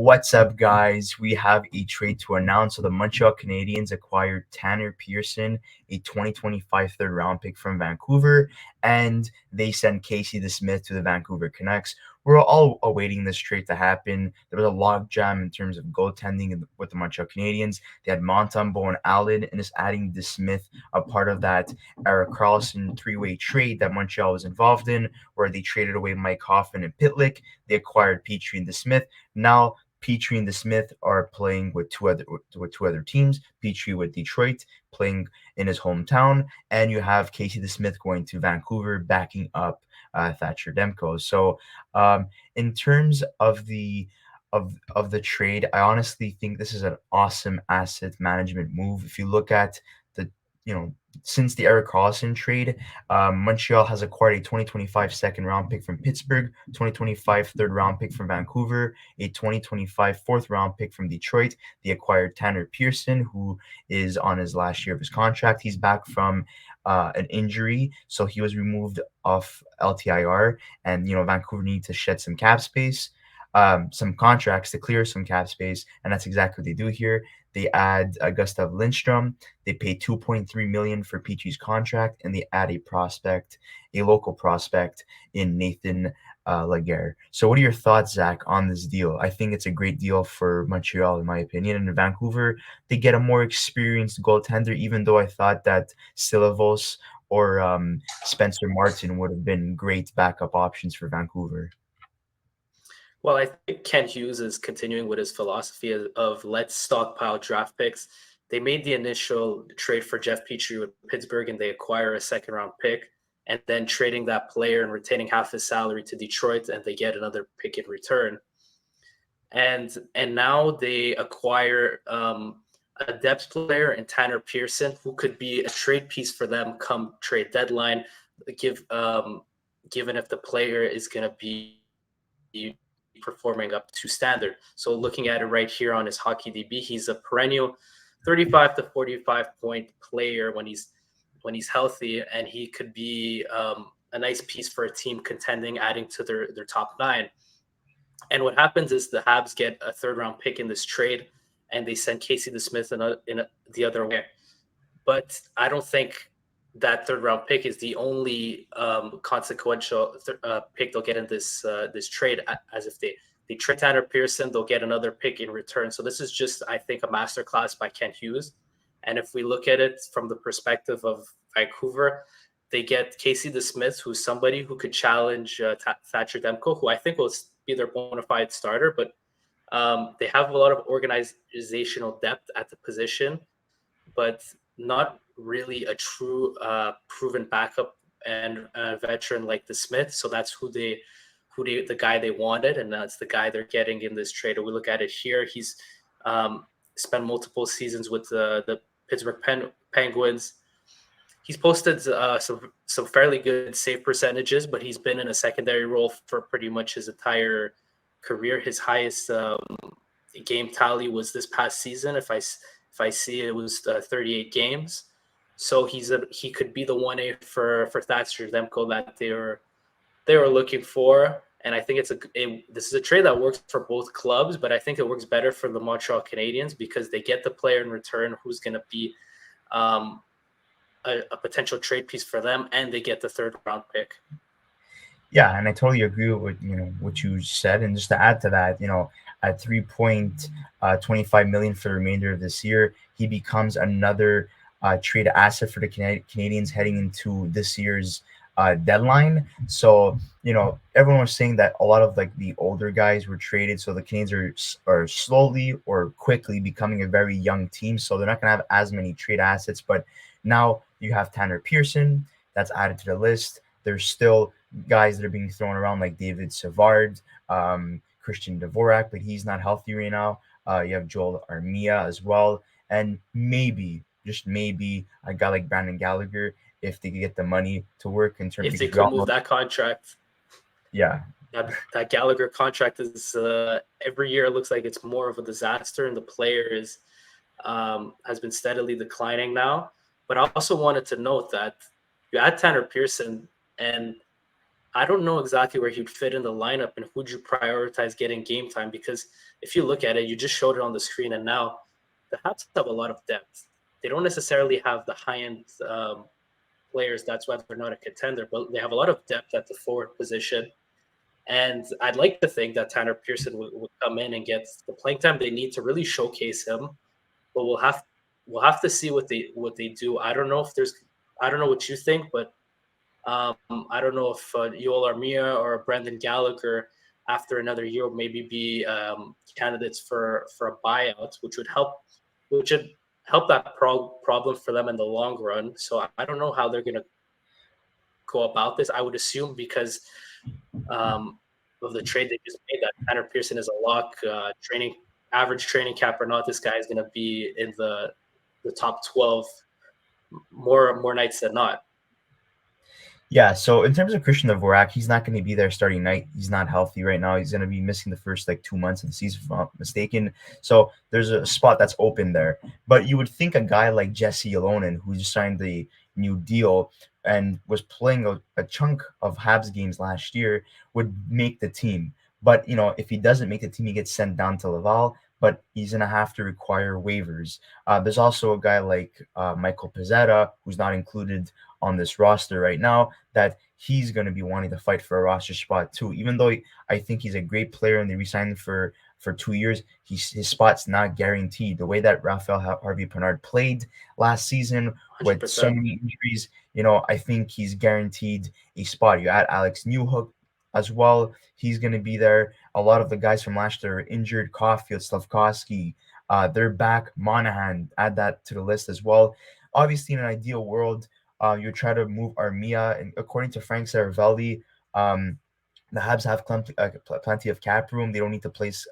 What's up, guys? We have a trade to announce. So the Montreal Canadiens acquired Tanner Pearson, a 2025 third round pick from Vancouver, and they sent Casey DeSmith to the Vancouver Canucks. We're all awaiting this trade to happen. There was a logjam in terms of goaltending with the Montreal Canadiens. They had Montembeault and Allen, and just adding DeSmith, a part of that Erik Karlsson three-way trade that Montreal was involved in, where they traded away Mike Hoffman and Pitlick. They acquired Petrie and DeSmith. Now Petrie and DeSmith are playing with two other teams. Petrie with Detroit, playing in his hometown, and you have Casey DeSmith going to Vancouver, backing up Thatcher Demko. So, in terms of the trade, I honestly think this is an awesome asset management move. If you look at the you know since the Erik Karlsson trade, Montreal has acquired a 2025 second round pick from Pittsburgh, 2025 third round pick from Vancouver, a 2025 fourth round pick from Detroit. They acquired Tanner Pearson, who is on his last year of his contract. He's back from an injury, so he was removed off LTIR, and Vancouver needed to shed some cap space, some contracts to clear some cap space, and that's exactly what they do here. They add Gustav Lindstrom. They pay 2.3 million for Petrie's contract, and they add a local prospect in Nathan Laguerre. So, what are your thoughts, Zach, on this deal? I think it's a great deal for Montreal, in my opinion. And in Vancouver, they get a more experienced goaltender, even though I thought that Silavos or Spencer Martin would have been great backup options for Vancouver. Well, I think Ken Hughes is continuing with his philosophy of let's stockpile draft picks. They made the initial trade for Jeff Petrie with Pittsburgh, and they acquire a second-round pick, and then trading that player and retaining half his salary to Detroit, and they get another pick in return. And now they acquire a depth player in Tanner Pearson, who could be a trade piece for them come trade deadline, given if the player is going to be performing up to standard. So looking at it right here on his hockey DB, he's a perennial 35 to 45 point player when he's healthy, and he could be a nice piece for a team contending, adding to their top nine. And what happens is the Habs get a third round pick in this trade, and they send Casey DeSmith the other way. But I don't think that third round pick is the only consequential pick they'll get in this trade. As if they trade Tanner Pearson, they'll get another pick in return. So this is just, I think, a masterclass by Ken Hughes. And if we look at it from the perspective of Vancouver, they get Casey DeSmith, who's somebody who could challenge Thatcher Demko, who I think will be their bona fide starter. But they have a lot of organizational depth at the position, but not really a true proven backup and veteran like DeSmith. So that's the guy they wanted, and that's the guy they're getting in this trade. We look at it here. He's spent multiple seasons with the Pittsburgh Penguins. He's posted some fairly good save percentages, but he's been in a secondary role for pretty much his entire career. His highest game tally was this past season. If I see it was 38 games. So he could be the 1A for Thatcher Demko that they were looking for. And I think this is a trade that works for both clubs, but I think it works better for the Montreal Canadiens because they get the player in return who's going to be a potential trade piece for them, and they get the third round pick. Yeah, and I totally agree with what you said. And just to add to that, at 3.25 million for the remainder of this year, he becomes another trade asset for the Canadiens heading into this year's deadline. So everyone was saying that a lot of the older guys were traded, so the Canadiens are slowly or quickly becoming a very young team. So they're not going to have as many trade assets. But now you have Tanner Pearson that's added to the list. There's still guys that are being thrown around like David Savard, Christian Dvorak, but he's not healthy right now. You have Joel Armia as well, and maybe, just maybe, a guy like Brandon Gallagher, if they could get the money to work in terms. If they could move that contract. Yeah. That Gallagher contract is every year it looks like it's more of a disaster, and the player has been steadily declining now. But I also wanted to note that you add Tanner Pearson, and I don't know exactly where he'd fit in the lineup and who'd you prioritize getting game time, because if you look at it, you just showed it on the screen, and now the Habs have a lot of depth. They don't necessarily have the high-end players. That's why they're not a contender, but they have a lot of depth at the forward position. And I'd like to think that Tanner Pearson would come in and get the playing time they need to really showcase him. But we'll have to see what they do. I don't know what you think, but um, I don't know if Yoel Armia or Brendan Gallagher, after another year, will maybe be candidates for a buyout, which would help that problem for them in the long run. So I don't know how they're going to go about this. I would assume because um, of the trade they just made, that Tanner Pearson is a lock. Average training cap or not, this guy is going to be in the top 12 more nights than not. Yeah, so in terms of Christian Dvorak, he's not going to be there starting night. He's not healthy right now. He's going to be missing the first 2 months of the season, if I'm not mistaken. So there's a spot that's open there. But you would think a guy like Jesse Ylonen, who just signed the new deal and was playing a chunk of Habs games last year, would make the team. But if he doesn't make the team, he gets sent down to Laval. But he's going to have to require waivers. There's also a guy like Michael Pizzetta, who's not included on this roster right now, that he's going to be wanting to fight for a roster spot too. Even though I think he's a great player and they re-signed him for 2 years, his spot's not guaranteed. The way that Raphael Harvey Pinard played last season with so 100%. many injuries, I think he's guaranteed a spot. You add Alex Newhook as well. He's going to be there. A lot of the guys from last year are injured. Caulfield, Slavkovsky, they're back. Monahan, add that to the list as well. Obviously, in an ideal world, you try to move Armia, and according to Frank Saravelli, the Habs have plenty of cap room. They don't need to place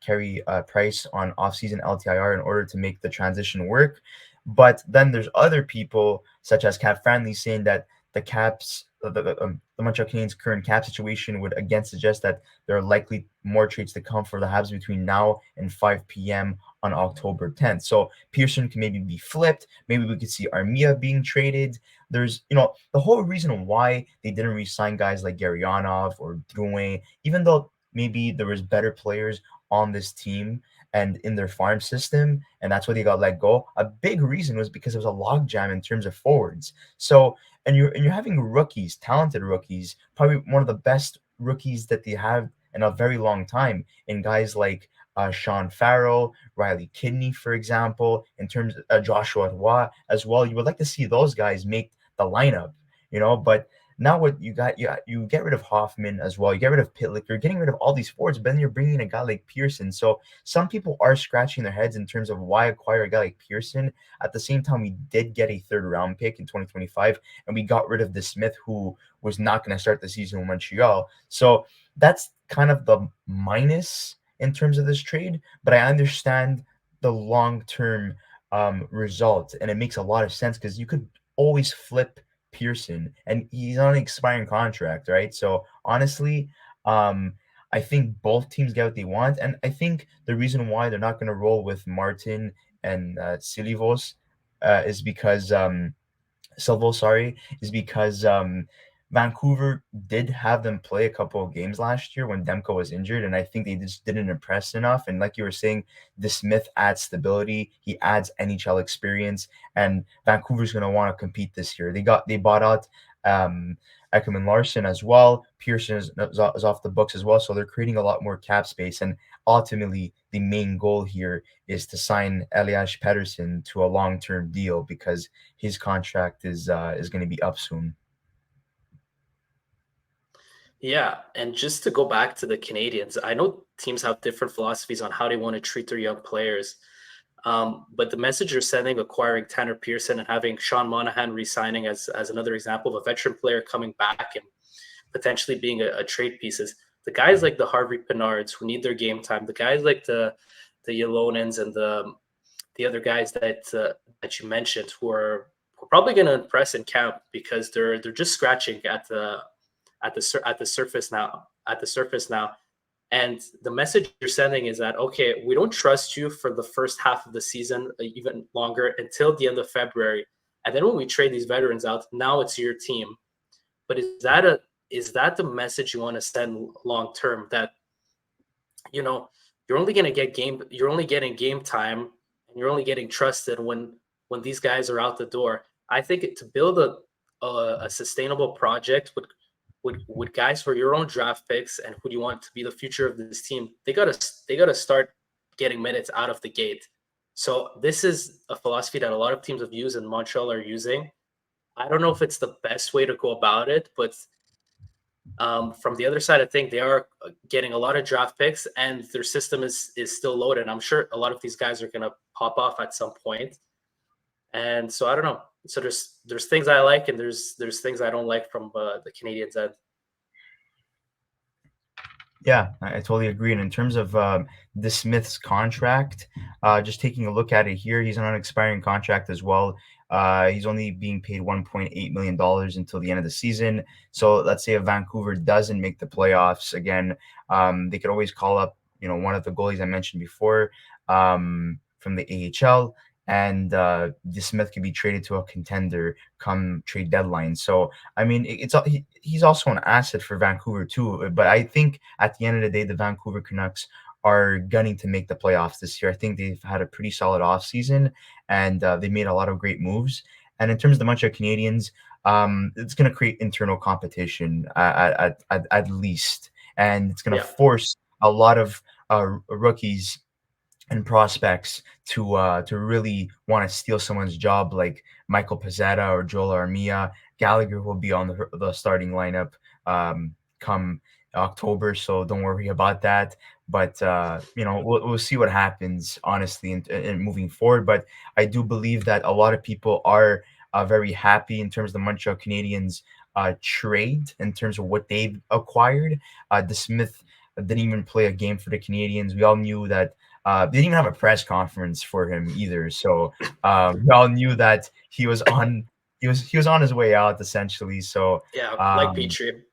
Carey Price on off-season LTIR in order to make the transition work. But then there's other people, such as Cap Friendly, saying that the Montreal Canadiens' current cap situation would again suggest that there are likely more trades to come for the Habs between now and 5 p.m. on October 10th. So Pearson can maybe be flipped. Maybe we could see Armia being traded. There's, the whole reason why they didn't re-sign guys like Garyanov or Drouin, even though maybe there was better players on this team and in their farm system, and that's why they got let go. A big reason was because there was a logjam in terms of forwards. So, and you're having rookies, talented rookies, probably one of the best rookies that they have in a very long time, in guys like Sean Farrell, Riley Kidney, for example, in terms of Joshua Roy as well. You would like to see those guys make the lineup, but now what you got, you get rid of Hoffman as well. You get rid of Pitlick. You're getting rid of all these forwards, but then you're bringing in a guy like Pearson. So some people are scratching their heads in terms of why acquire a guy like Pearson. At the same time, we did get a third-round pick in 2025, and we got rid of DeSmith, who was not going to start the season in Montreal. So that's kind of the minus in terms of this trade, but I understand the long-term result, and it makes a lot of sense because you could always flip Pearson, and he's on an expiring contract, right? So honestly, I think both teams get what they want, and I think the reason why they're not going to roll with Martin and Silivos is because Silvo, sorry, is because Vancouver did have them play a couple of games last year when Demko was injured, and I think they just didn't impress enough. And like you were saying, DeSmith adds stability, he adds NHL experience, and Vancouver's going to want to compete this year. They bought out Ekman Larson as well. Pearson is off the books as well, so they're creating a lot more cap space. And ultimately, the main goal here is to sign Elias Pettersson to a long-term deal because his contract is going to be up soon. Yeah, and just to go back to the Canadians, I know teams have different philosophies on how they want to treat their young players. But the message you're sending, acquiring Tanner Pearson and having Sean Monahan re-signing as another example of a veteran player coming back and potentially being a trade piece, is the guys like the Harvey Pinards who need their game time, the guys like the Yelonens and the other guys that you mentioned who are probably going to impress in camp because they're just scratching at the surface now. And the message you're sending is that, okay, we don't trust you for the first half of the season, even longer, until the end of February. And then when we trade these veterans out, now it's your team. But is that the message you want to send long term? That, you know, you're only getting game time, and you're only getting trusted when these guys are out the door. I think to build a sustainable project with guys for your own draft picks and who you want to be the future of this team, they gotta start getting minutes out of the gate. So this is a philosophy that a lot of teams have used and Montreal are using. I don't know if it's the best way to go about it, but from the other side, I think they are getting a lot of draft picks, and their system is still loaded. I'm sure a lot of these guys are going to pop off at some point, and so I don't know. So there's things I like, and there's things I don't like from the Canadians' end. Yeah, I totally agree. And in terms of DeSmith's contract, just taking a look at it here, he's on an expiring contract as well. He's only being paid $1.8 million until the end of the season. So let's say if Vancouver doesn't make the playoffs again, they could always call up, one of the goalies I mentioned before from the AHL, and DeSmith could be traded to a contender come trade deadline. So I mean, he's also an asset for Vancouver too. But I think at the end of the day, the Vancouver Canucks are gunning to make the playoffs this year. I think they've had a pretty solid offseason, and they made a lot of great moves. And in terms of the Montreal Canadiens, it's going to create internal competition at least, and it's going to force a lot of rookies and prospects to really want to steal someone's job, like Michael Pezzetta or Joel Armia. Gallagher will be on the starting lineup come October, so don't worry about that. But we'll see what happens, honestly, in moving forward. But I do believe that a lot of people are very happy in terms of the Montreal Canadiens trade, in terms of what they've acquired. DeSmith didn't even play a game for the Canadiens. We all knew that. They didn't even have a press conference for him either. So we all knew that he was on his way out, essentially. So like Petrie.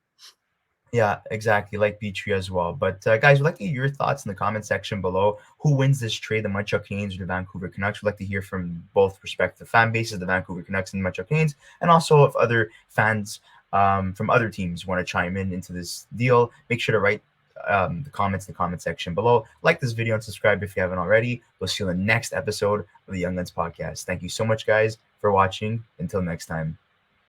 Yeah, exactly, like Petrie as well. But guys, we'd like to hear your thoughts in the comment section below. Who wins this trade, the Montreal Canadiens or the Vancouver Canucks? We'd like to hear from both respective fan bases, the Vancouver Canucks and the Montreal Canadiens, and also if other fans from other teams want to chime in into this deal. Make sure to write the comments in the comment section below. Like this video and subscribe if you haven't already. We'll see you in the next episode of the Young Guns podcast. Thank you so much, guys, for watching. Until next time.